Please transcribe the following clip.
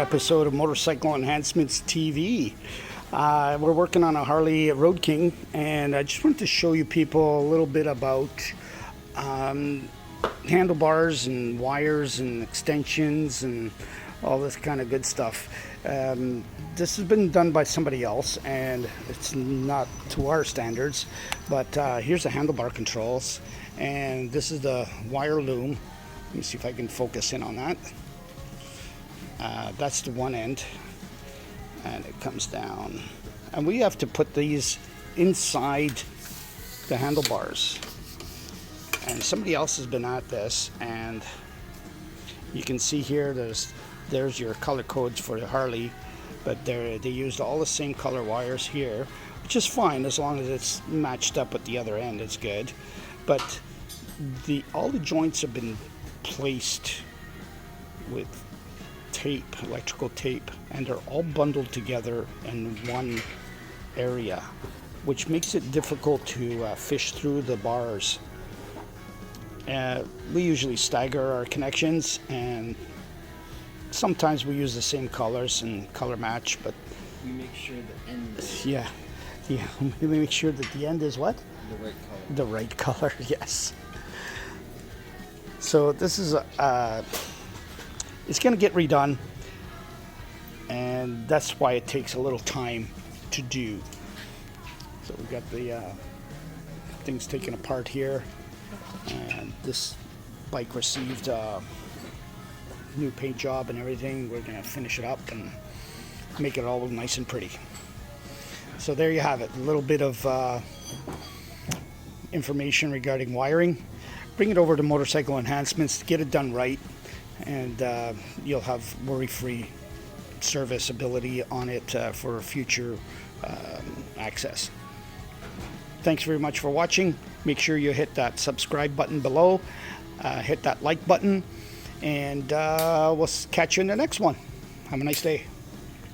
episode of Motorcycle Enhancements TV. We're working on a Harley Road King, and I just wanted to show you people a little bit about handlebars and wires and extensions and all this kind of good stuff. This has been done by somebody else, and it's not to our standards, but here's the handlebar controls, and this is the wire loom. Let me see if I can focus in on that. That's the one end, and it comes down, and we have to put these inside the handlebars, and somebody else has been at this, and you can see here there's your color codes for the Harley, but they used all the same color wires here, which is fine as long as it's matched up with the other end. It's good, but all the joints have been placed with tape, electrical tape, and they're all bundled together in one area, which makes it difficult to fish through the bars. We usually stagger our connections, and sometimes we use the same colors and color match, but we make sure the end is we make sure that the end is what? the right color. The right color, yes. So this is it's going to get redone, and that's why it takes a little time to do. So we've got the things taken apart here, and this bike received a new paint job and everything. We're going to finish it up and make it all nice and pretty. So there you have it, a little bit of information regarding wiring. Bring it over to Motorcycle Enhancements to get it done right, and you'll have worry-free serviceability on it for future access. Thanks very much for watching. Make sure you hit that subscribe button below, hit that like button, and we'll catch you in the next one. Have a nice day.